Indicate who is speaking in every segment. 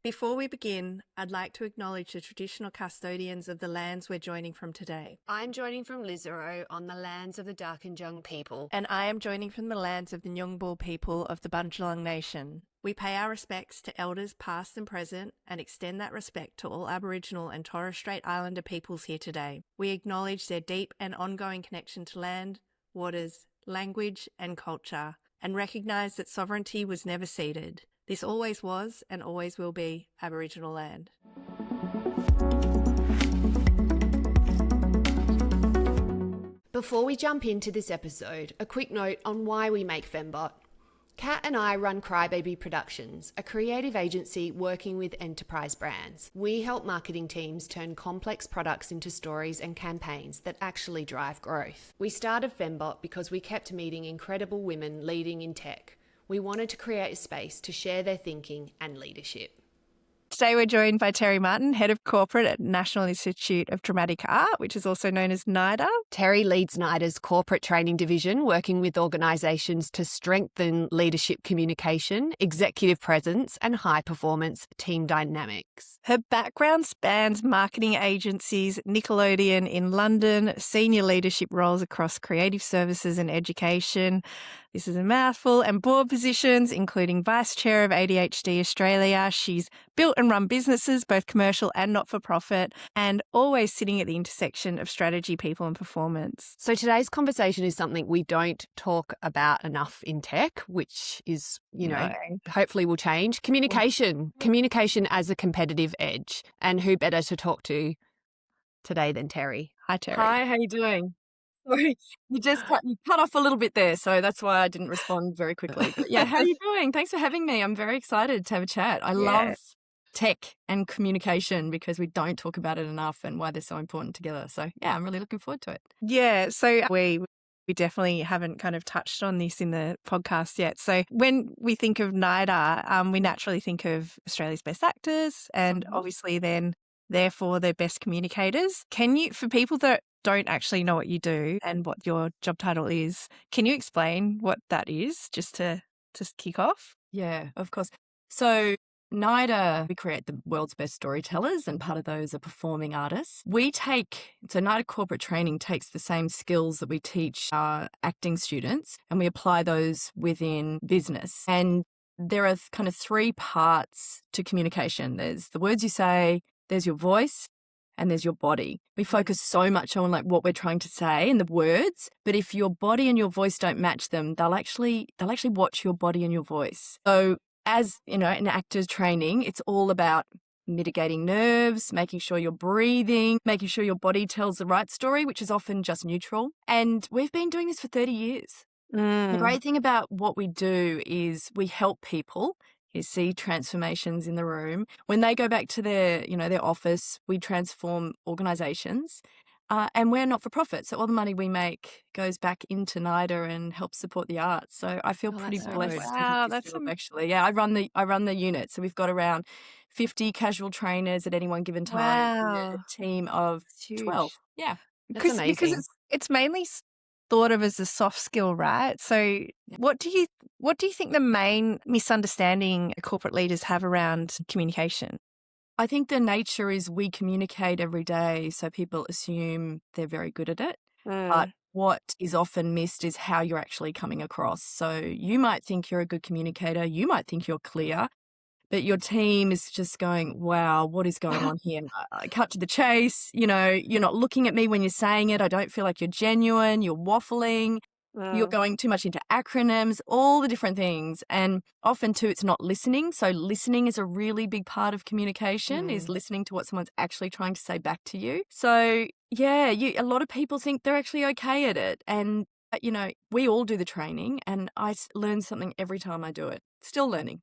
Speaker 1: Before we begin, I'd like to acknowledge the traditional custodians of the lands we're joining from today.
Speaker 2: I'm joining from Lisarow on the lands of the Darkinjung people.
Speaker 1: And I am joining from the lands of the Nyungbul people of the Bundjalung Nation. We pay our respects to elders past and present and extend that respect to all Aboriginal and Torres Strait Islander peoples here today. We acknowledge their deep and ongoing connection to land, waters, language and culture, and recognise that sovereignty was never ceded. This always was and always will be Aboriginal land.
Speaker 2: Before we jump into this episode, a quick note on why we make Femmebot. Kat and I run Crybaby Productions, a creative agency working with enterprise brands. We help marketing teams turn complex products into stories and campaigns that actually drive growth. We started Femmebot because we kept meeting incredible women leading in tech. We wanted to create a space to share their thinking and leadership.
Speaker 1: Today we're joined by Terri Martin, Head of Corporate at National Institute of Dramatic Art, which is also known as NIDA.
Speaker 2: Terri leads NIDA's corporate training division, working with organisations to strengthen leadership communication, executive presence and high-performance team dynamics.
Speaker 1: Her background spans marketing agencies, Nickelodeon in London, senior leadership roles across creative services and education. This is a mouthful, and board positions, including Vice Chair of ADHD Australia. She's built and run businesses, both commercial and not-for-profit, and always sitting at the intersection of strategy, people and performance.
Speaker 2: So today's conversation is something we don't talk about enough in tech, which is, hopefully will change. Communication as a competitive edge. And who better to talk to today than Terri? Hi, Terri.
Speaker 3: Hi, how you doing? Sorry, you cut off a little bit there, so that's why I didn't respond very quickly. But yeah, how are you doing? Thanks for having me. I'm very excited to have a chat. I love tech and communication because we don't talk about it enough and why they're so important together. So yeah, I'm really looking forward to it.
Speaker 1: Yeah, so we definitely haven't kind of touched on this in the podcast yet. So when we think of NIDA, we naturally think of Australia's best actors and obviously then therefore their best communicators. Can you, for people that don't actually know what you do and what your job title is, can you explain what that is just to kick off?
Speaker 3: Yeah, of course. So NIDA, we create the world's best storytellers and part of those are performing artists. So NIDA corporate training takes the same skills that we teach our acting students and we apply those within business. And there are kind of three parts to communication. There's the words you say, there's your voice, and there's your body. We focus so much on like what we're trying to say and the words, but if your body and your voice don't match them, they'll actually watch your body and your voice. So as in actor's training, it's all about mitigating nerves, making sure you're breathing, making sure your body tells the right story, which is often just neutral. And we've been doing this for 30 years. The great thing about what we do is we help people. You see transformations in the room. When they go back to their office, we transform organisations and we're not for profit. So all the money we make goes back into NIDA and helps support the arts. So I feel pretty blessed.
Speaker 1: Wow, that's
Speaker 3: actually, yeah. I run the unit. So we've got around 50 casual trainers at any one given time.
Speaker 1: Wow.
Speaker 3: A team of 12. Yeah.
Speaker 2: That's amazing.
Speaker 1: Because it's mainly thought of as a soft skill, right? So what do you think the main misunderstanding corporate leaders have around communication?
Speaker 3: I think the nature is we communicate every day, so people assume they're very good at it. But what is often missed is how you're actually coming across. So you might think you're a good communicator, you might think you're clear, but your team is just going, wow, what is going on here? I cut to the chase, you're not looking at me when you're saying it. I don't feel like you're genuine, you're waffling. You're going too much into acronyms, all the different things. And often too, it's not listening. So listening is a really big part of communication, is listening to what someone's actually trying to say back to you. So yeah, a lot of people think they're actually okay at it. And, we all do the training and I learn something every time I do it. Still learning.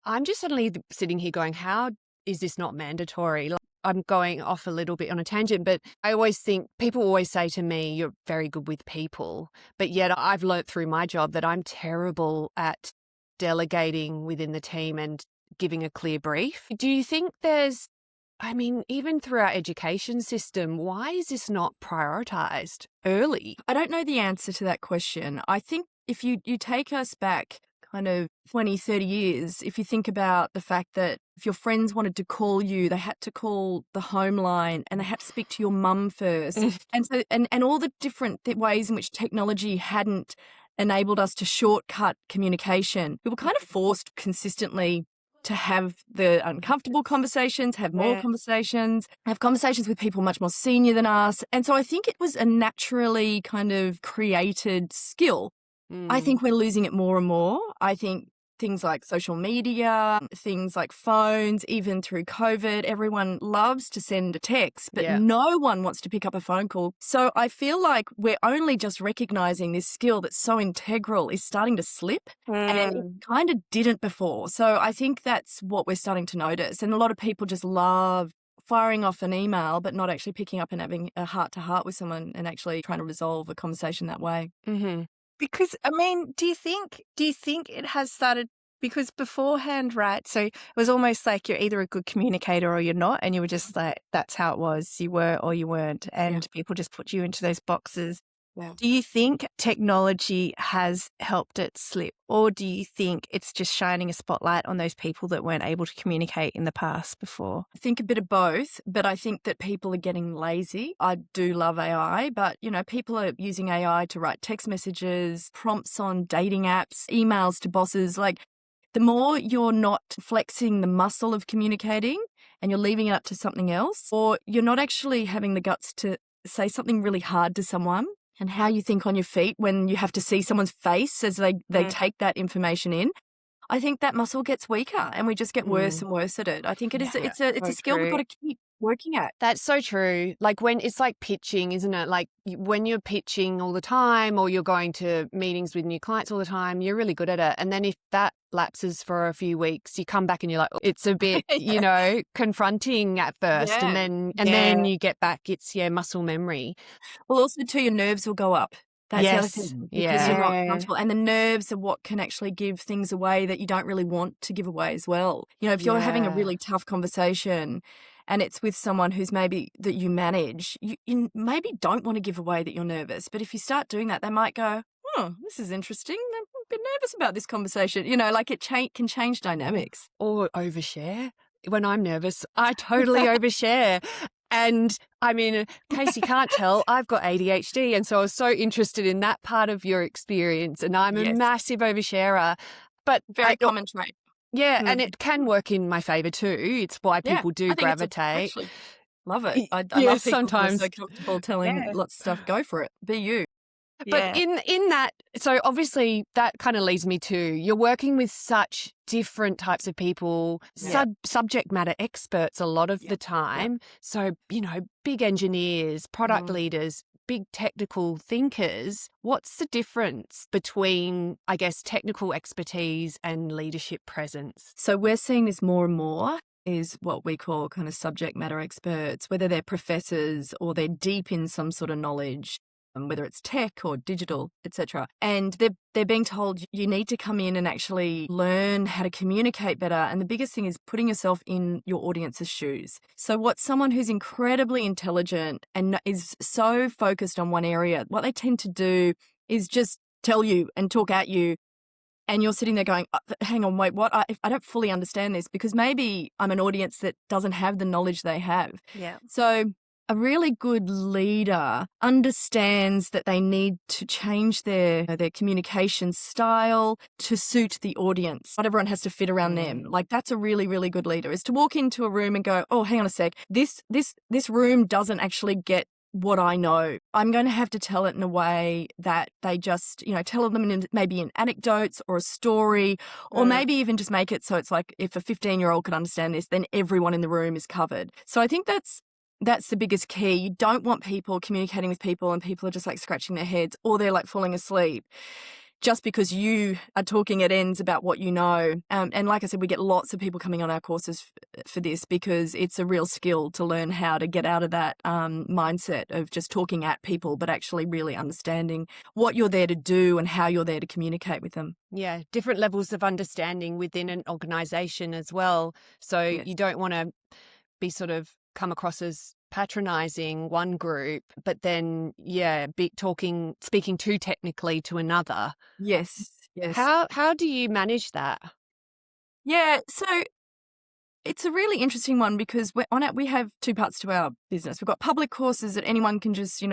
Speaker 2: I'm just suddenly sitting here going, how is this not mandatory? I'm going off a little bit on a tangent, but I always think people always say to me, you're very good with people. But yet I've learnt through my job that I'm terrible at delegating within the team and giving a clear brief. Do you think even through our education system, why is this not prioritised early?
Speaker 3: I don't know the answer to that question. I think if you take us back kind of 20, 30 years, if you think about the fact that if your friends wanted to call you, they had to call the home line and they had to speak to your mum first. And so, and all the different ways in which technology hadn't enabled us to shortcut communication, we were kind of forced consistently to have the uncomfortable conversations, have more conversations, have conversations with people much more senior than us. And so I think it was a naturally kind of created skill. I think we're losing it more and more. I think things like social media, things like phones, even through COVID, everyone loves to send a text, but no one wants to pick up a phone call. So I feel like we're only just recognizing this skill that's so integral is starting to slip, and it kind of didn't before. So I think that's what we're starting to notice. And a lot of people just love firing off an email, but not actually picking up and having a heart-to-heart with someone and actually trying to resolve a conversation that way.
Speaker 2: Mm-hmm.
Speaker 1: Because, I mean, do you think it has started, because beforehand, right, so it was almost like you're either a good communicator or you're not, and you were just like, that's how it was, you were or you weren't, and people just put you into those boxes.
Speaker 2: Yeah.
Speaker 1: Do you think technology has helped it slip, or do you think it's just shining a spotlight on those people that weren't able to communicate in the past before?
Speaker 3: I think a bit of both, but I think that people are getting lazy. I do love AI, but, you know, people are using AI to write text messages, prompts on dating apps, emails to bosses. Like, the more you're not flexing the muscle of communicating and you're leaving it up to something else, or you're not actually having the guts to say something really hard to someone, and how you think on your feet when you have to see someone's face as they take that information in, I think that muscle gets weaker and we just get worse and worse at it. I think it's a skill we've got to keep working at.
Speaker 2: That's so true. Like when it's like pitching, isn't it? Like when you're pitching all the time or you're going to meetings with new clients all the time, you're really good at it. And then if that lapses for a few weeks, you come back and you're like, it's a bit, you know, confronting at first. And then you get back, it's muscle memory.
Speaker 3: Well, also too, your nerves will go up. That's the other thing, because you're not comfortable. And the nerves are what can actually give things away that you don't really want to give away as well. You know, if you're having a really tough conversation and it's with someone who's maybe that you manage, you maybe don't want to give away that you're nervous. But if you start doing that, they might go, this is interesting. I'm a bit nervous about this conversation. You know, like it can change dynamics.
Speaker 2: Or overshare. When I'm nervous, I totally overshare. And I mean, in case you can't tell, I've got ADHD. And so I was so interested in that part of your experience. And I'm a massive oversharer. But
Speaker 3: very common trait.
Speaker 2: Yeah, and it can work in my favour too. It's why people do gravitate.
Speaker 3: Love it. I love people
Speaker 2: sometimes
Speaker 3: who are so comfortable telling lots of stuff. Go for it. Be you.
Speaker 2: But in that, so obviously that kind of leads me to, you're working with such different types of people, subject matter experts a lot of the time. So, you know, big engineers, product leaders, big technical thinkers. What's the difference between, I guess, technical expertise and leadership presence?
Speaker 3: So we're seeing this more and more is what we call kind of subject matter experts, whether they're professors or they're deep in some sort of knowledge, whether it's tech or digital, etc. And they're being told you need to come in and actually learn how to communicate better. And the biggest thing is putting yourself in your audience's shoes. So what someone who's incredibly intelligent and is so focused on one area, what they tend to do is just tell you and talk at you. And you're sitting there going, hang on, wait, what? I don't fully understand this, because maybe I'm an audience that doesn't have the knowledge they have.
Speaker 1: Yeah.
Speaker 3: So a really good leader understands that they need to change their communication style to suit the audience. Not everyone has to fit around them. Like, that's a really, really good leader, is to walk into a room and go, oh, hang on a sec. This room doesn't actually get what I know. I'm going to have to tell it in a way that they just, you know, tell them maybe in anecdotes or a story, or maybe even just make it so it's like if a 15-year-old could understand this, then everyone in the room is covered. So I think that's the biggest key. You don't want people communicating with people and people are just like scratching their heads or they're like falling asleep just because you are talking at ends about what you know. And like I said, we get lots of people coming on our courses for this because it's a real skill to learn how to get out of that mindset of just talking at people, but actually really understanding what you're there to do and how you're there to communicate with them.
Speaker 2: Yeah, different levels of understanding within an organisation as well. So you don't want to be sort of come across as patronising one group, but then speaking too technically to another.
Speaker 3: Yes. Yes.
Speaker 2: How do you manage that?
Speaker 3: Yeah. So it's a really interesting one because we have two parts to our business. We've got public courses that anyone can just,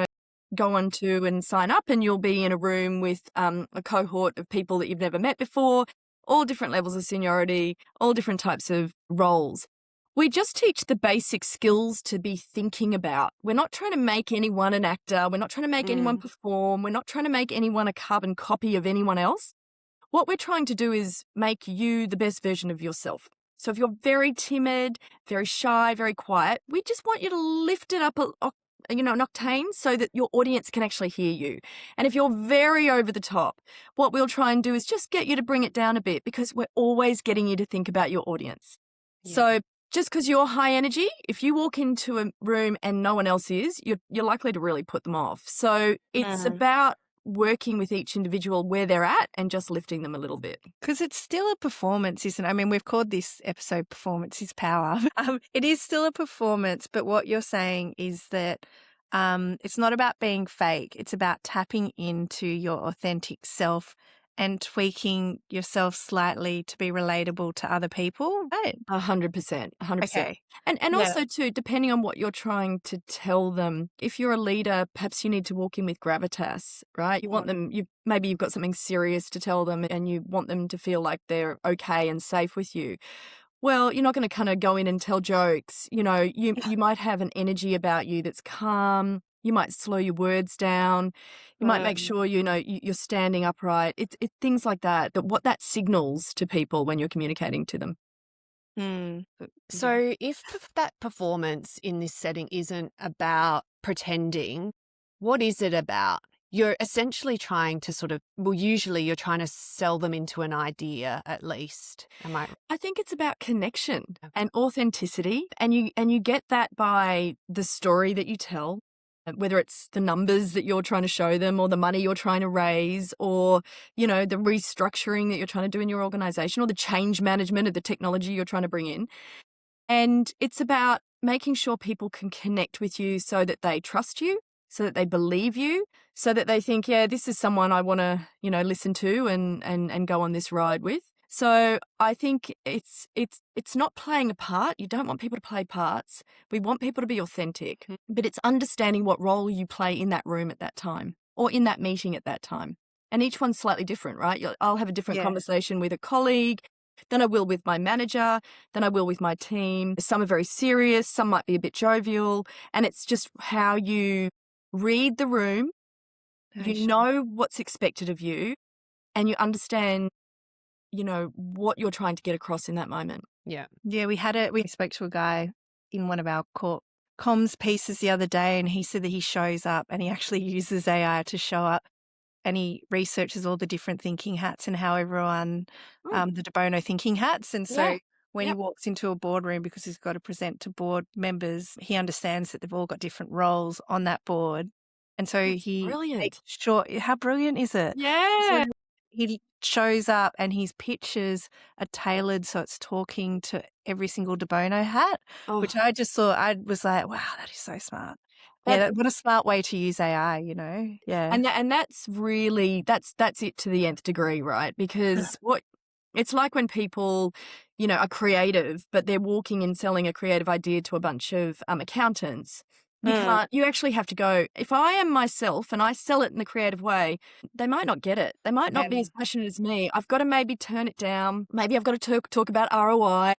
Speaker 3: go on to and sign up, and you'll be in a room with a cohort of people that you've never met before, all different levels of seniority, all different types of roles. We just teach the basic skills to be thinking about. We're not trying to make anyone an actor. We're not trying to make anyone perform. We're not trying to make anyone a carbon copy of anyone else. What we're trying to do is make you the best version of yourself. So if you're very timid, very shy, very quiet, we just want you to lift it up an octane so that your audience can actually hear you. And if you're very over the top, what we'll try and do is just get you to bring it down a bit, because we're always getting you to think about your audience. Yeah. So just because you're high energy, if you walk into a room and no one else is, you're likely to really put them off. So it's about working with each individual where they're at and just lifting them a little bit.
Speaker 1: Because it's still a performance, isn't it? I mean, we've called this episode Performance is Power. It is still a performance, but what you're saying is that it's not about being fake. It's about tapping into your authentic self and tweaking yourself slightly to be relatable to other people, right?
Speaker 3: 100%.
Speaker 1: Okay.
Speaker 3: And also too, depending on what you're trying to tell them, if you're a leader, perhaps you need to walk in with gravitas, right? You want them, maybe you've got something serious to tell them and you want them to feel like they're okay and safe with you. Well, you're not going to kind of go in and tell jokes. You might have an energy about you that's calm. You might slow your words down. You might make sure, you're standing upright. It's things like that, what that signals to people when you're communicating to them.
Speaker 2: So if that performance in this setting isn't about pretending, what is it about? You're essentially trying to usually you're trying to sell them into an idea at least. Am I?
Speaker 3: I think it's about connection and authenticity. And you get that by the story that you tell, whether it's the numbers that you're trying to show them or the money you're trying to raise or, the restructuring that you're trying to do in your organization or the change management of the technology you're trying to bring in. And it's about making sure people can connect with you so that they trust you, so that they believe you, so that they think, yeah, this is someone I want to, listen to and go on this ride with. So I think it's not playing a part. You don't want people to play parts. We want people to be authentic, but it's understanding what role you play in that room at that time or in that meeting at that time. And each one's slightly different, right? I'll have a different conversation with a colleague than I will with my manager, than I will with my team. Some are very serious. Some might be a bit jovial. And it's just how you read the room. You know what's expected of you and you understand what you're trying to get across in that moment.
Speaker 1: Yeah. Yeah, we spoke to a guy in one of our comms pieces the other day, and he said that he shows up and he actually uses AI to show up and he researches all the different thinking hats and how everyone, the de bono thinking hats. And so when he walks into a boardroom, because he's got to present to board members, he understands that they've all got different roles on that board. And so
Speaker 3: Brilliant.
Speaker 1: How brilliant is it?
Speaker 3: Yeah.
Speaker 1: So he shows up and his pitches are tailored so it's talking to every single de bono hat, which I just saw. I was like, wow, that is so smart. What a smart way to use AI, Yeah.
Speaker 3: And that's really, that's it to the nth degree, right? Because it's like when people, are creative, but they're walking and selling a creative idea to a bunch of accountants. You actually have to go, if I am myself and I sell it in the creative way, they might not get it. They might not be as passionate as me. I've got to maybe turn it down. Maybe I've got to talk about ROI.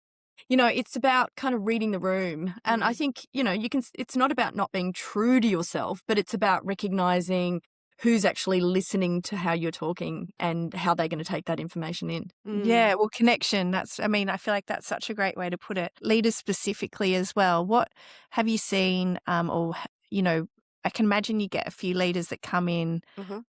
Speaker 3: It's about kind of reading the room. And I think, it's not about not being true to yourself, but it's about recognizing who's actually listening to how you're talking and how they're going to take that information in.
Speaker 1: Yeah, well, connection, I feel like that's such a great way to put it. Leaders specifically as well. What have you seen I can imagine you get a few leaders that come in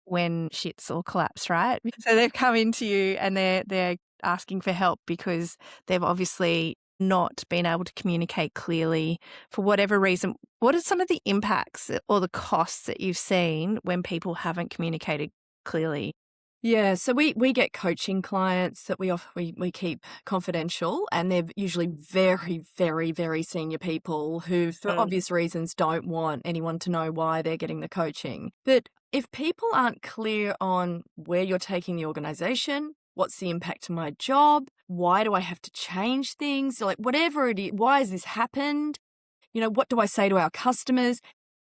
Speaker 1: when shit's all collapsed, right? So they've come into you and they're asking for help because they've obviously not been able to communicate clearly for whatever reason. What are some of the impacts or the costs that you've seen when people haven't communicated clearly?
Speaker 3: Yeah, so we get coaching clients that we keep confidential, and they're usually very, very, very senior people who, for obvious reasons, don't want anyone to know why they're getting the coaching. But if people aren't clear on where you're taking the organization, what's the impact to my job, why do I have to change things, like whatever it is, why has this happened? What do I say to our customers?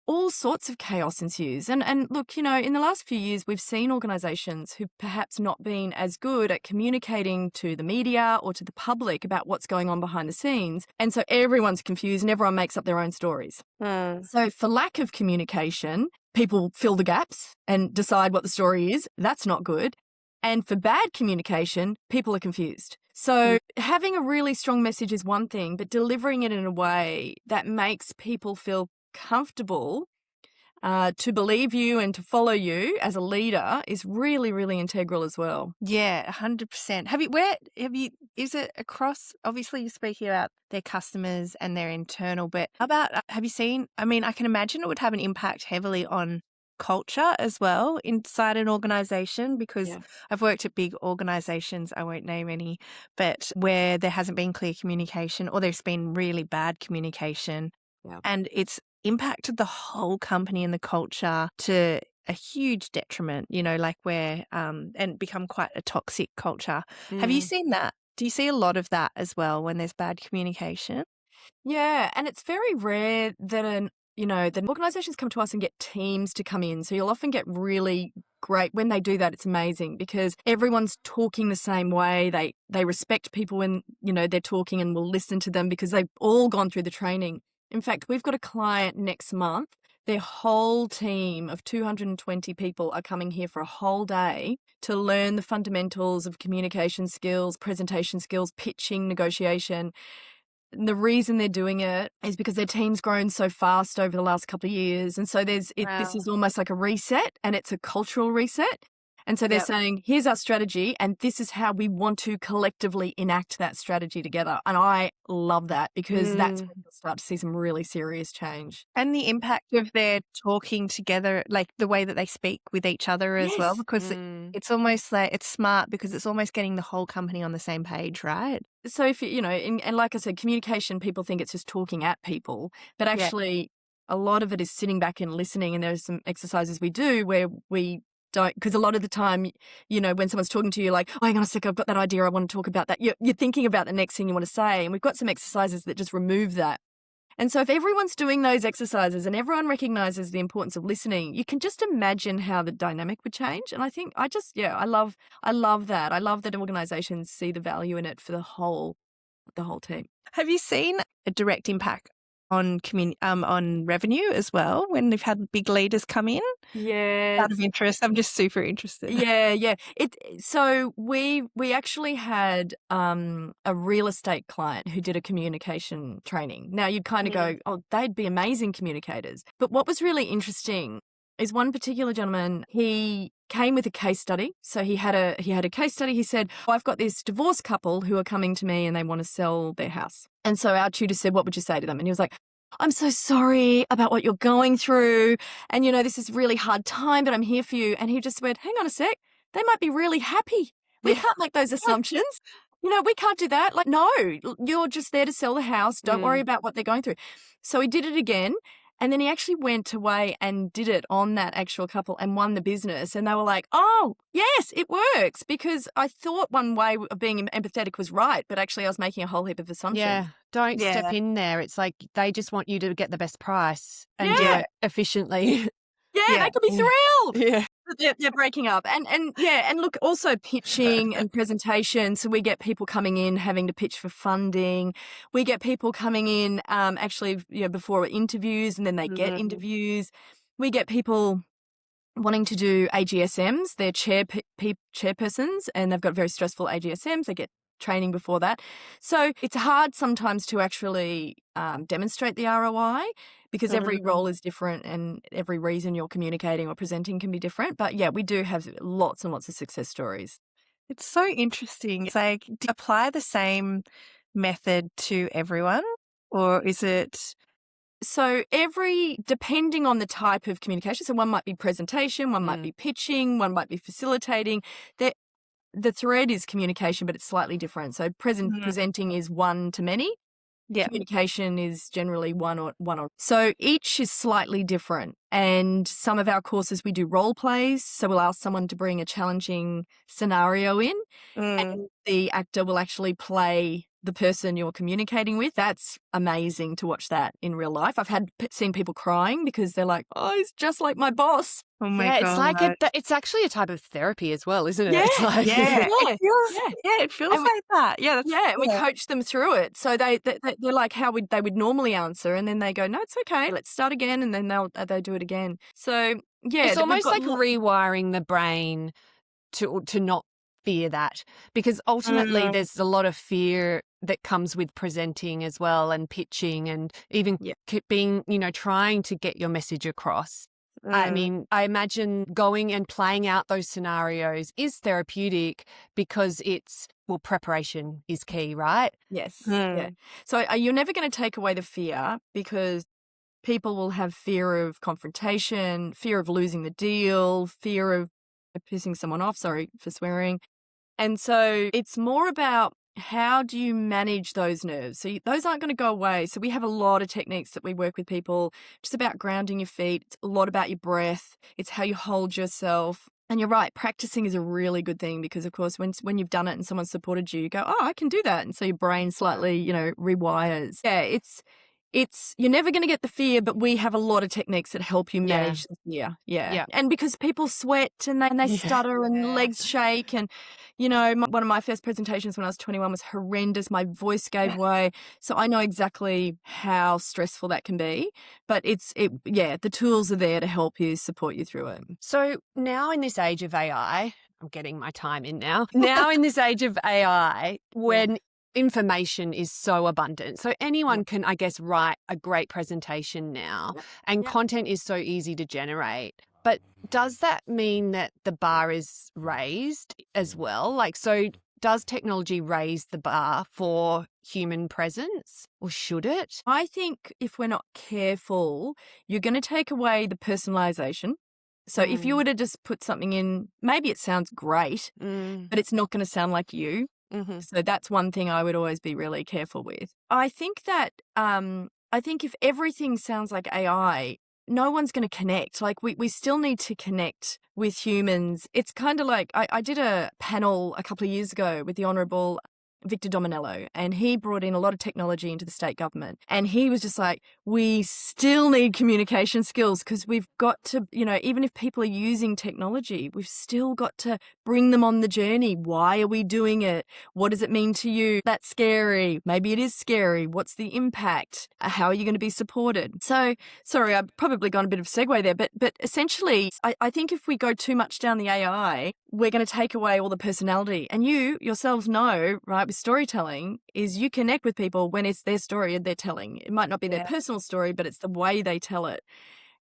Speaker 3: All sorts of chaos ensues. And look, in the last few years, we've seen organisations who've perhaps not been as good at communicating to the media or to the public about what's going on behind the scenes. And so everyone's confused and everyone makes up their own stories. So for lack of communication, people fill the gaps and decide what the story is. That's not good. And for bad communication, people are confused. So having a really strong message is one thing, but delivering it in a way that makes people feel comfortable to believe you and to follow you as a leader is really, really integral as well.
Speaker 1: Yeah, 100%. Is it across, obviously you're speaking about their customers and their internal, but how about, have you seen, I can imagine it would have an impact heavily on culture as well inside an organization, because I've worked at big organizations, I won't name any, but where there hasn't been clear communication or there's been really bad communication and it's impacted the whole company and the culture to a huge detriment, like where and become quite a toxic culture. Have you seen that? Do you see a lot of that as well when there's bad communication?
Speaker 3: Yeah, and it's very rare that that organisations come to us and get teams to come in. So you'll often get really great, when they do that, it's amazing because everyone's talking the same way. They respect people when, they're talking and will listen to them because they've all gone through the training. In fact, we've got a client next month. Their whole team of 220 people are coming here for a whole day to learn the fundamentals of communication skills, presentation skills, pitching, negotiation. And the reason they're doing it is because their team's grown so fast over the last couple of years. And so this is almost like a reset, and it's a cultural reset. And so they're saying, here's our strategy, and this is how we want to collectively enact that strategy together. And I love that because that's when you'll start to see some really serious change.
Speaker 1: And the impact of their talking together, like the way that they speak with each other as well, because it's almost like it's smart because it's almost getting the whole company on the same page, right?
Speaker 3: So if and like I said, communication, people think it's just talking at people, but actually a lot of it is sitting back and listening. And there's some exercises we do where we don't, because a lot of the time, when someone's talking to you, like, oh, hang on a sec, I've got that idea, I want to talk about that. You're thinking about the next thing you want to say. And we've got some exercises that just remove that. And so if everyone's doing those exercises and everyone recognizes the importance of listening, you can just imagine how the dynamic would change. And I think I love that. I love that organizations see the value in it for the whole team.
Speaker 1: Have you seen a direct impact on revenue as well when they've had big leaders come in?
Speaker 3: Yeah.
Speaker 1: Out of interest. I'm just super interested.
Speaker 3: Yeah. So we actually had a real estate client who did a communication training. Now you'd kind of go, oh, they'd be amazing communicators. But what was really interesting is one particular gentleman, he came with a case study. So he had a case study. He said, I've got this divorced couple who are coming to me and they want to sell their house. And so our tutor said, what would you say to them? And he was like, I'm so sorry about what you're going through. And, this is a really hard time, but I'm here for you. And he just went, hang on a sec. They might be really happy. We can't make those assumptions. We can't do that. Like, no, you're just there to sell the house. Don't worry about what they're going through. So he did it again. And then he actually went away and did it on that actual couple and won the business. And they were like, oh, yes, it works. Because I thought one way of being empathetic was right, but actually I was making a whole heap of assumptions.
Speaker 2: Yeah, don't step in there. It's like they just want you to get the best price and do it efficiently.
Speaker 3: Yeah, they could be thrilled.
Speaker 2: Yeah.
Speaker 3: They're breaking up. And look, also pitching and presentation. So we get people coming in having to pitch for funding. We get people coming in before interviews, and then they get interviews. We get people wanting to do AGSMs. They're chairpersons, and they've got very stressful AGSMs. They get training before that. So it's hard sometimes to actually demonstrate the ROI because every role is different and every reason you're communicating or presenting can be different. But yeah, we do have lots and lots of success stories.
Speaker 1: It's so interesting. It's like, do you apply the same method to everyone, or is it?
Speaker 3: So depending on the type of communication, so one might be presentation, one might be pitching, one might be facilitating. The thread is communication, but it's slightly different. So presenting is one to many.
Speaker 1: Yeah.
Speaker 3: Communication is generally one on. So each is slightly different. And some of our courses, we do role plays. So we'll ask someone to bring a challenging scenario in, and the actor will actually play the person you're communicating with. That's amazing to watch that in real life. I've seen people crying because they're like, oh, he's just like my boss.
Speaker 1: Oh my
Speaker 2: Yeah,
Speaker 1: God.
Speaker 2: it's like it's actually a type of therapy as well, isn't it?
Speaker 3: Yeah,
Speaker 2: It's like,
Speaker 1: Yeah. It feels
Speaker 3: And
Speaker 1: like that. Yeah.
Speaker 3: and we coach them through it. So they're like how they would normally answer, and then they go, no, it's okay, let's start again, and then they do it again. So yeah,
Speaker 2: it's
Speaker 3: we've
Speaker 2: almost
Speaker 3: got
Speaker 2: like rewiring the brain to not fear that, because ultimately there's a lot of fear that comes with presenting as well, and pitching, and even being, trying to get your message across. I mean, I imagine going and playing out those scenarios is therapeutic because preparation is key, right?
Speaker 3: Yes. Yeah. So you're never going to take away the fear, because people will have fear of confrontation, fear of losing the deal, fear of pissing someone off. Sorry for swearing. And so it's more about how do you manage those nerves? So those aren't going to go away. So we have a lot of techniques that we work with people, just about grounding your feet. It's a lot about your breath. It's how you hold yourself. And you're right, practicing is a really good thing, because, of course, when you've done it and someone supported you go, oh, I can do that. And so your brain slightly, rewires. Yeah, it's you're never going to get the fear, but we have a lot of techniques that help you manage the fear. Yeah. And because people sweat and they stutter and legs shake, and one of my first presentations when I was 21 was horrendous. My voice gave way. So I know exactly how stressful that can be, but the tools are there to help you, support you through it.
Speaker 2: So now in this age of AI, I'm getting my time in now. Now in this age of AI, when information is so abundant. So anyone can, I guess, write a great presentation now, and content is so easy to generate. But does that mean that the bar is raised as well? Like, so does technology raise the bar for human presence, or should it?
Speaker 3: I think if we're not careful, you're going to take away the personalization. So if you were to just put something in, maybe it sounds great, but it's not going to sound like you. So that's one thing I would always be really careful with. I think that if everything sounds like AI, no one's going to connect. Like we still need to connect with humans. It's kind of like I did a panel a couple of years ago with the Honourable Victor Dominello, and he brought in a lot of technology into the state government. And he was just like, we still need communication skills, because we've got to, even if people are using technology, we've still got to bring them on the journey. Why are we doing it? What does it mean to you? That's scary. Maybe it is scary. What's the impact? How are you going to be supported? So, sorry, I've probably gone a bit of a segue there, but essentially, I think if we go too much down the AI, we're going to take away all the personality. And you yourselves know, right, with storytelling, is you connect with people when it's their story and they're telling. It might not be their personal story, but it's the way they tell it.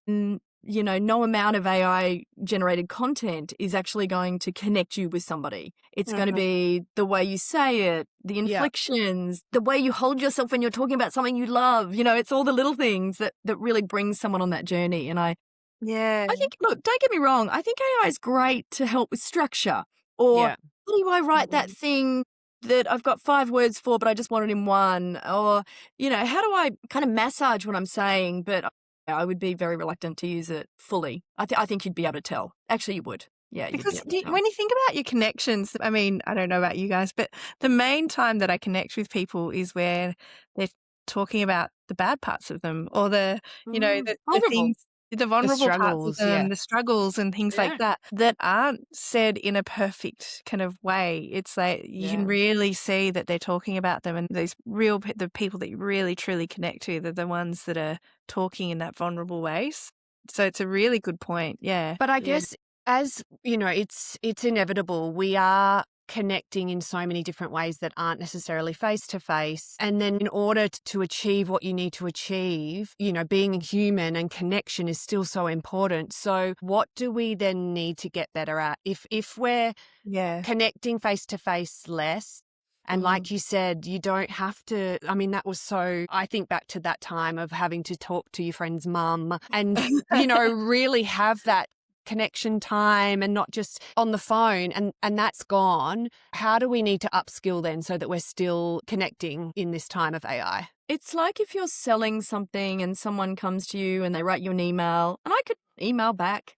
Speaker 3: And, no amount of AI generated content is actually going to connect you with somebody. It's going to be the way you say it, the inflections, the way you hold yourself when you're talking about something you love. It's all the little things that really brings someone on that journey. And I think, look, don't get me wrong, I think AI is great to help with structure. Or how do I write that thing that I've got 5 words for, but I just want it in one? Or, how do I kind of massage what I'm saying? But I would be very reluctant to use it fully. I think you'd be able to tell. Actually, you would. Yeah.
Speaker 1: Because when you think about your connections, I mean, I don't know about you guys, but the main time that I connect with people is where they're talking about the bad parts of them, or the things, the vulnerable parts of them, the struggles and things like that aren't said in a perfect kind of way. It's like you can really see that they're talking about them, and the people that you really truly connect to, they're the ones that are talking in that vulnerable ways. So it's a really good point. Yeah.
Speaker 2: But I guess, as it's inevitable. We are connecting in so many different ways that aren't necessarily face to face. And then in order to achieve what you need to achieve, being human and connection is still so important. So what do we then need to get better at? If we're connecting face to face less, and like you said, you don't have to, that was so, I think back to that time of having to talk to your friend's mum and, really have that connection time and not just on the phone, and that's gone. How do we need to upskill then so that we're still connecting in this time of AI?
Speaker 3: It's like if you're selling something and someone comes to you and they write you an email, and I could email back.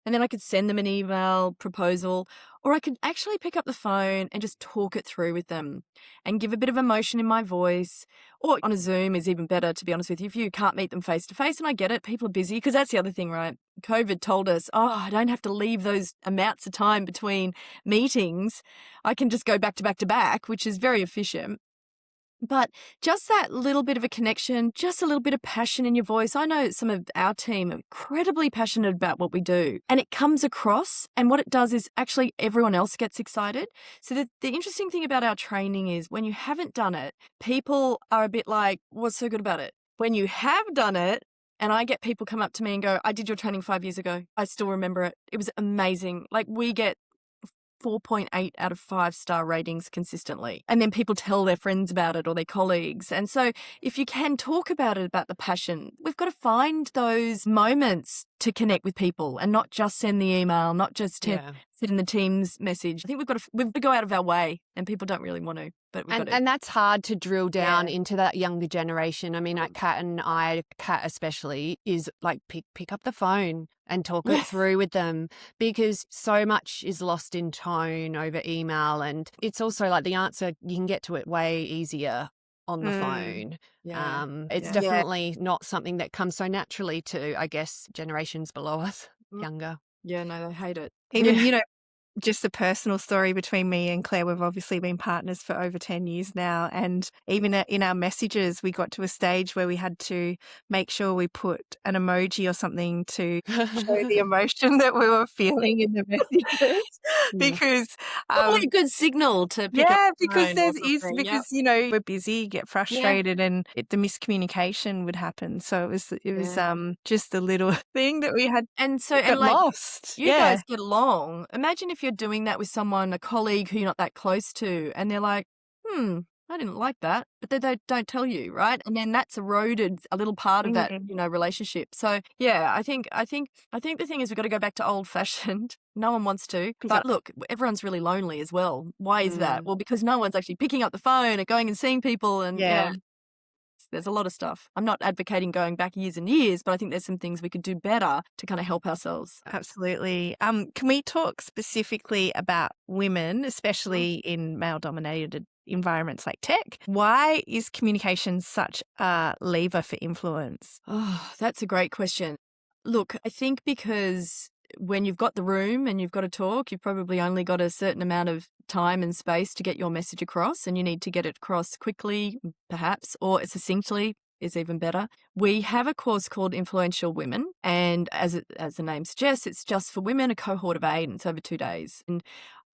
Speaker 3: And then I could send them an email proposal, or I could actually pick up the phone and just talk it through with them and give a bit of emotion in my voice. Or on a Zoom is even better, to be honest with you, if you can't meet them face to face. And I get it, people are busy, because that's the other thing, right? COVID told us, I don't have to leave those amounts of time between meetings. I can just go back to back to back, which is very efficient. But just that little bit of a connection, just a little bit of passion in your voice. I know some of our team are incredibly passionate about what we do, and it comes across. And what it does is actually everyone else gets excited. So the interesting thing about our training is when you haven't done it, people are a bit like, what's so good about it? When you have done it, and I get people come up to me and go, I did your training 5 years ago. I still remember it. It was amazing. Like, we get 4.8 out of 5-star ratings consistently. And then people tell their friends about it or their colleagues. And so if you can talk about it, about the passion, we've got to find those moments to connect with people and not just send the email, not just sit in the Teams message. I think we've got to go out of our way, and people don't really want to. But we've got to.
Speaker 2: And that's hard to drill down into that younger generation. I mean, Kat especially, is like pick up the phone and talk it through with them, because so much is lost in tone over email. And it's also like the answer, you can get to it way easier on the phone. It's definitely not something that comes so naturally to, I guess, generations below us, younger.
Speaker 3: Yeah, no, they hate it.
Speaker 1: Even, just a personal story between me and Claire, we've obviously been partners for over 10 years now. And even in our messages, we got to a stage where we had to make sure we put an emoji or something to show the emotion that we were feeling in the messages. Because
Speaker 3: probably a good signal to pick up the
Speaker 1: because
Speaker 3: phone
Speaker 1: because we're busy, get frustrated, and the miscommunication would happen. So it was just a little thing that we had lost.
Speaker 3: You guys get along. Imagine if you're doing that with someone, a colleague who you're not that close to, and they're like, I didn't like that, but they don't tell you, right? And then that's eroded a little part of that, relationship. So I think the thing is, we've got to go back to old fashioned. No one wants to, but look, everyone's really lonely as well. Why is that? Well, because no one's actually picking up the phone and going and seeing people, and there's a lot of stuff. I'm not advocating going back years and years, but I think there's some things we could do better to kind of help ourselves.
Speaker 1: Absolutely. Can we talk specifically about women, especially in male-dominated environments like tech? Why is communication such a lever for influence?
Speaker 3: Oh, that's a great question. Look, I think because when you've got the room and you've got to talk, you've probably only got a certain amount of time and space to get your message across, and you need to get it across quickly, perhaps, or succinctly is even better. We have a course called Influential Women, and as the name suggests, it's just for women, a cohort of 8, and it's over 2 days. And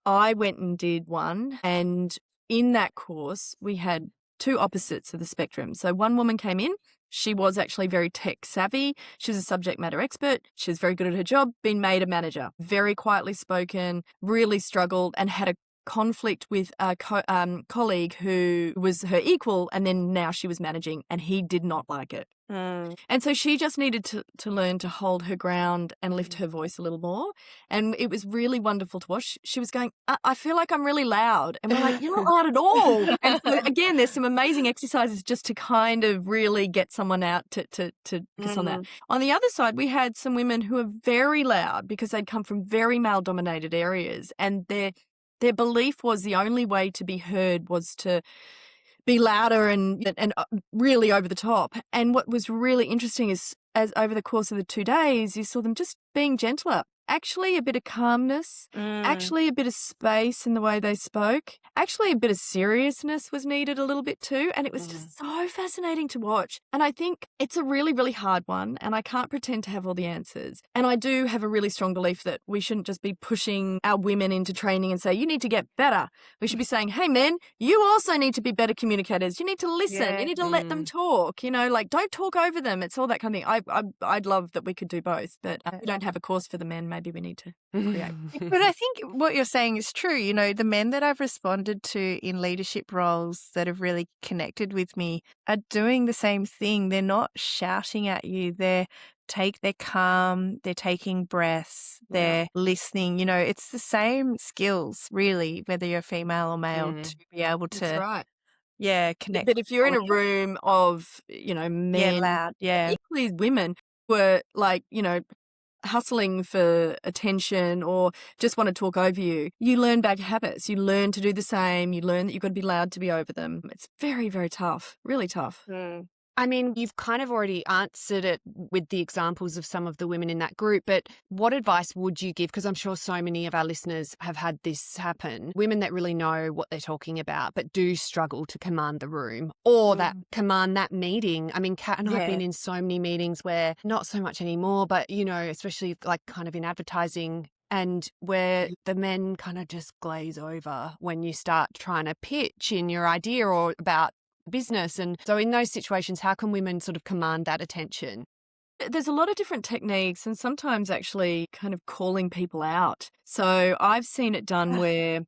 Speaker 3: I went and did one, and in that course, we had 2 opposites of the spectrum. So one woman came in. She was actually very tech savvy. She was a subject matter expert. She was very good at her job, been made a manager, very quietly spoken, really struggled, and had a conflict with a colleague who was her equal, and then now she was managing, and he did not like it. And so she just needed to learn to hold her ground and lift her voice a little more. And it was really wonderful to watch. She was going, I feel like I'm really loud. And we're like, you're not loud at all. And so again, there's some amazing exercises just to kind of really get someone out to focus on that. On the other side, we had some women who are very loud because they'd come from very male-dominated areas, and their belief was the only way to be heard was to be louder and really over the top. And what was really interesting is, as over the course of the 2 days, you saw them just being gentler. Actually, a bit of calmness, actually a bit of space in the way they spoke, actually a bit of seriousness was needed a little bit too. And it was just so fascinating to watch. And I think it's a really, really hard one, and I can't pretend to have all the answers. And I do have a really strong belief that we shouldn't just be pushing our women into training and say, you need to get better. We should be saying, hey, men, you also need to be better communicators. You need to listen. You need to let them talk. Don't talk over them. It's all that kind of thing. I'd love that we could do both, but we don't have a course for the men. Maybe we need to create.
Speaker 1: But I think what you're saying is true. The men that I've responded to in leadership roles that have really connected with me are doing the same thing. They're not shouting at you. They're calm, they're taking breaths, they're listening. It's the same skills, really, whether you're female or male, to be able to connect.
Speaker 3: But if you're in a
Speaker 1: audience.
Speaker 3: room of, men,
Speaker 1: Loud,
Speaker 3: equally women were like, hustling for attention or just want to talk over you, you learn bad habits. You learn to do the same. You learn that you've got to be loud to be over them. It's very, very tough, really tough.
Speaker 2: I mean, you've kind of already answered it with the examples of some of the women in that group, but what advice would you give? Because I'm sure so many of our listeners have had this happen. Women that really know what they're talking about, but do struggle to command the room or that command that meeting. I mean, Kat and I have been in so many meetings where, not so much anymore, but, especially like kind of in advertising, and where the men kind of just glaze over when you start trying to pitch in your idea or about business. And so in those situations, how can women sort of command that attention?
Speaker 3: There's a lot of different techniques and sometimes actually kind of calling people out. So I've seen it done where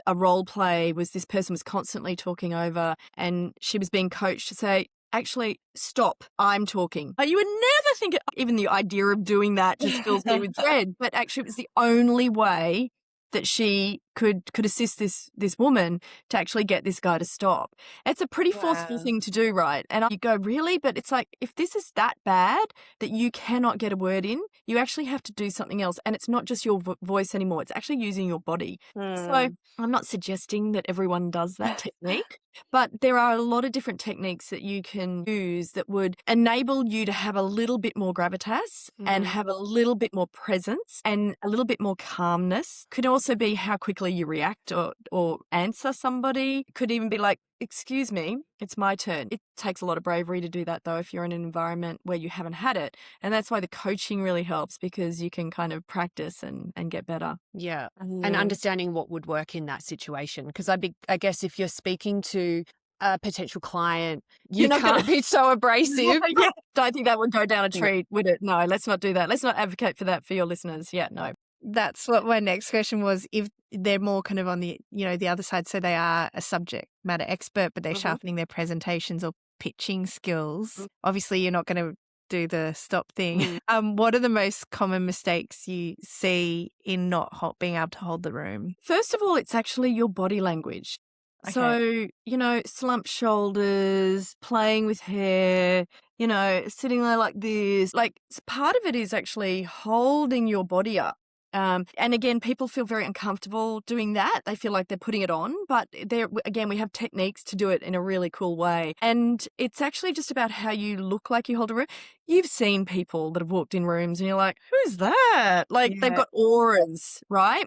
Speaker 3: a role play was this person was constantly talking over and she was being coached to say, actually, stop, I'm talking. You would never think even the idea of doing that just fills me with dread. But actually, it was the only way that she could assist this woman to actually get this guy to stop. It's a pretty forceful thing to do, right? And you go, really? But it's like, if this is that bad that you cannot get a word in, you actually have to do something else. And it's not just your voice anymore. It's actually using your body. So I'm not suggesting that everyone does that technique, but there are a lot of different techniques that you can use that would enable you to have a little bit more gravitas and have a little bit more presence and a little bit more calmness. Could also be how quickly you react or answer somebody. Could even be like, excuse me, it's my turn. It takes a lot of bravery to do that, though, if you're in an environment where you haven't had it. And that's why the coaching really helps, because you can kind of practice and get better.
Speaker 2: Yeah. And understanding what would work in that situation. Because I guess if you're speaking to a potential client, you can't be so abrasive.
Speaker 3: Don't think that would go down a treat, would it? No, let's not do that. Let's not advocate for that for your listeners. Yeah, no.
Speaker 1: That's what my next question was. If they're more kind of on the, the other side, so they are a subject matter expert, but they're sharpening their presentations or pitching skills. Obviously, you're not going to do the stop thing. What are the most common mistakes you see in not being able to hold the room?
Speaker 3: First of all, it's actually your body language. Okay. So, slumped shoulders, playing with hair, sitting there like this. Like, part of it is actually holding your body up. And again, people feel very uncomfortable doing that. They feel like they're putting it on, but again, we have techniques to do it in a really cool way. And it's actually just about how you look like you hold a room. You've seen people that have walked in rooms and you're like, who's that? Like they've got auras, right?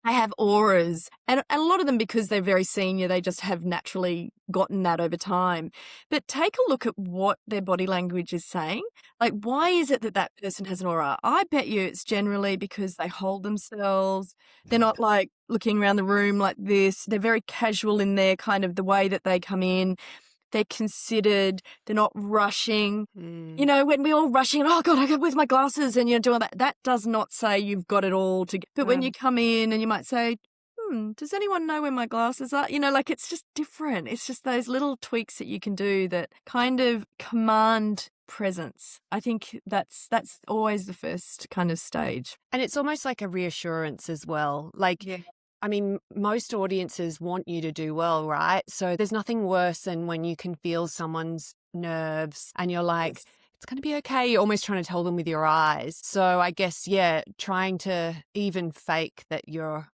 Speaker 3: They have auras, and a lot of them, because they're very senior, they just have naturally gotten that over time. But take a look at what their body language is saying. Like, why is it that person has an aura? I bet you it's generally because they hold themselves. They're not like looking around the room like this. They're very casual in their kind of the way that they come in. They're considered. They're not rushing. When we're all rushing, oh God, where's my glasses? And doing that. That does not say you've got it all together. But when you come in and you might say, does anyone know where my glasses are? Like it's just different. It's just those little tweaks that you can do that kind of command presence. I think that's always the first kind of stage.
Speaker 2: And it's almost like a reassurance as well. Like, I mean, most audiences want you to do well, right? So there's nothing worse than when you can feel someone's nerves and you're like, it's going to be okay. You're almost trying to tell them with your eyes. So I guess, trying to even fake that you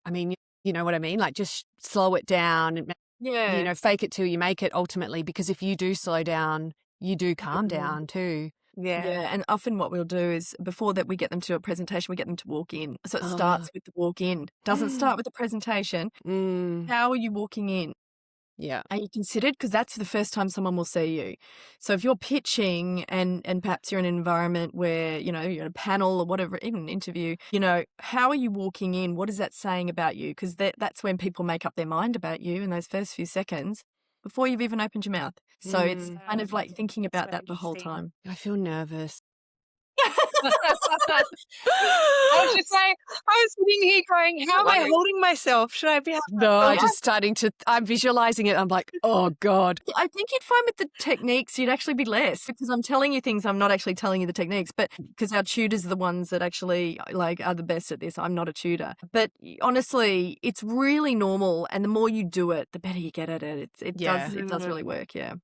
Speaker 2: know what I mean? Like just slow it down and, fake it till you make it ultimately, because if you do slow down, you do calm down too.
Speaker 3: Yeah, and often what we'll do is before that we get them to a presentation, we get them to walk in. So it starts with the walk in. Doesn't start with the presentation. How are you walking in?
Speaker 2: Yeah.
Speaker 3: Are you considered? Because that's the first time someone will see you. So if you're pitching and perhaps you're in an environment where, you're in a panel or whatever, even an interview, how are you walking in? What is that saying about you? Because that's when people make up their mind about you in those first few seconds before you've even opened your mouth. So it's kind of like thinking about that the whole time.
Speaker 2: I feel nervous.
Speaker 4: I was just saying, I was sitting here going, how am I holding myself? Should I be?
Speaker 2: No, I'm visualizing it. I'm like, oh God.
Speaker 3: I think you'd find with the techniques, you'd actually be less because I'm telling you things. I'm not actually telling you the techniques, but because our tutors are the ones that actually are the best at this. I'm not a tutor, but honestly, it's really normal. And the more you do it, the better you get at it. It does really work. Yeah.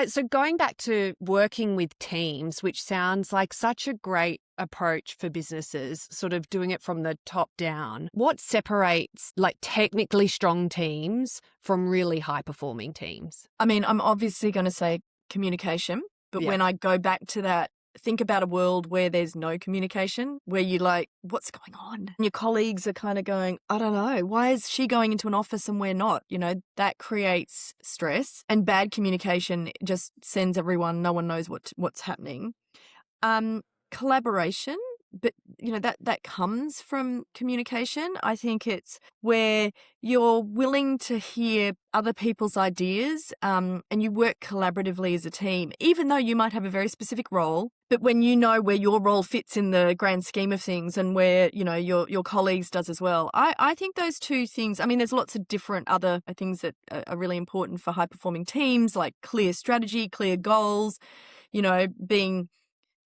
Speaker 2: So going back to working with teams, which sounds like such a great approach for businesses, sort of doing it from the top down, what separates like technically strong teams from really high performing teams?
Speaker 3: I mean, I'm obviously going to say communication, but when I go back to that, think about a world where there's no communication, where you're like, what's going on? And your colleagues are kind of going, I don't know, why is she going into an office and we're not? You know, that creates stress, and bad communication just sends everyone, no one knows what's happening. Collaboration, but you know, that comes from communication. I think it's where you're willing to hear other people's ideas, and you work collaboratively as a team, even though you might have a very specific role. But when you know where your role fits in the grand scheme of things and where, you know, your colleagues does as well. I think those two things, I mean, there's lots of different other things that are really important for high performing teams, like clear strategy, clear goals, you know, being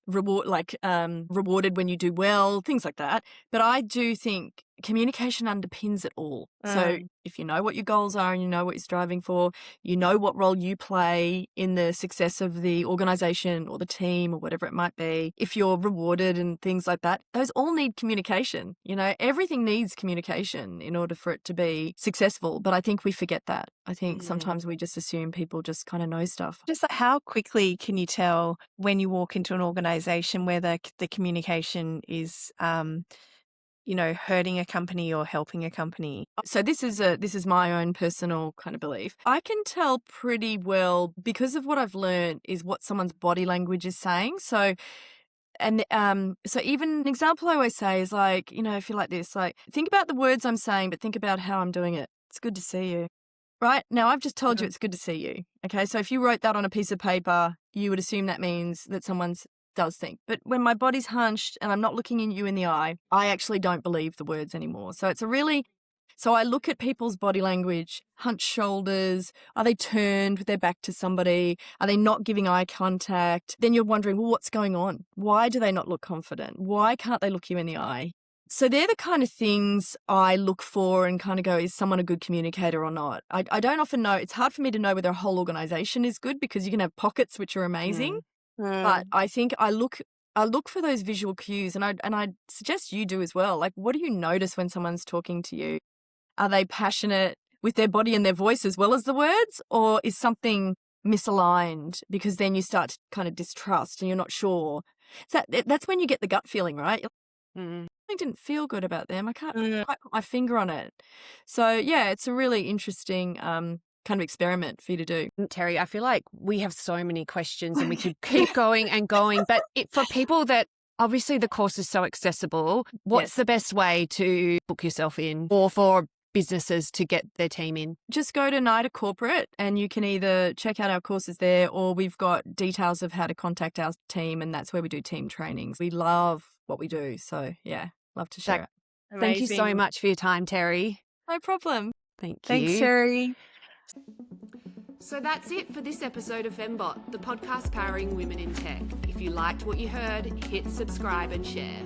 Speaker 3: rewarded when you do well, things like that. But I do think communication underpins it all. So if you know what your goals are and you know what you're striving for, you know what role you play in the success of the organization or the team or whatever it might be, if you're rewarded and things like that, those all need communication. You know, everything needs communication in order for it to be successful. But I think we forget that. I think sometimes we just assume people just kind of know stuff.
Speaker 1: Just like how quickly can you tell when you walk into an organization where the communication is you know, hurting a company or helping a company?
Speaker 3: So this is my own personal kind of belief. I can tell pretty well because of what I've learned is what someone's body language is saying. So even an example I always say is like, you know, if you're like this, like think about the words I'm saying, but think about how I'm doing it. It's good to see you. Right? Now I've just told you it's good to see you. Okay. So if you wrote that on a piece of paper, you would assume that means that someone's does think. But when my body's hunched and I'm not looking you in the eye, I actually don't believe the words anymore. So so I look at people's body language, hunched shoulders. Are they turned with their back to somebody? Are they not giving eye contact? Then you're wondering, well, what's going on? Why do they not look confident? Why can't they look you in the eye? So they're the kind of things I look for and kind of go, is someone a good communicator or not? I don't often know. It's hard for me to know whether a whole organization is good because you can have pockets which are amazing. But I think I look for those visual cues, and I suggest you do as well. Like, what do you notice when someone's talking to you? Are they passionate with their body and their voice as well as the words, or is something misaligned? Because then you start to kind of distrust and you're not sure. So that's when you get the gut feeling, right? I didn't feel good about them. I can't quite put my finger on it. So yeah, it's a really interesting kind of experiment for you to do.
Speaker 2: Terri, I feel like we have so many questions and we could keep going and going, but for people that obviously the course is so accessible, what's the best way to book yourself in, or for businesses to get their team in?
Speaker 3: Just go to NIDA Corporate and you can either check out our courses there, or we've got details of how to contact our team, and that's where we do team trainings. We love what we do. So yeah, love to share it.
Speaker 2: Thank you so much for your time, Terri.
Speaker 3: No problem.
Speaker 2: Thank you.
Speaker 1: Thanks, Terri.
Speaker 2: So that's it for this episode of Femmebot, the podcast powering women in tech. If you liked what you heard, hit subscribe and share.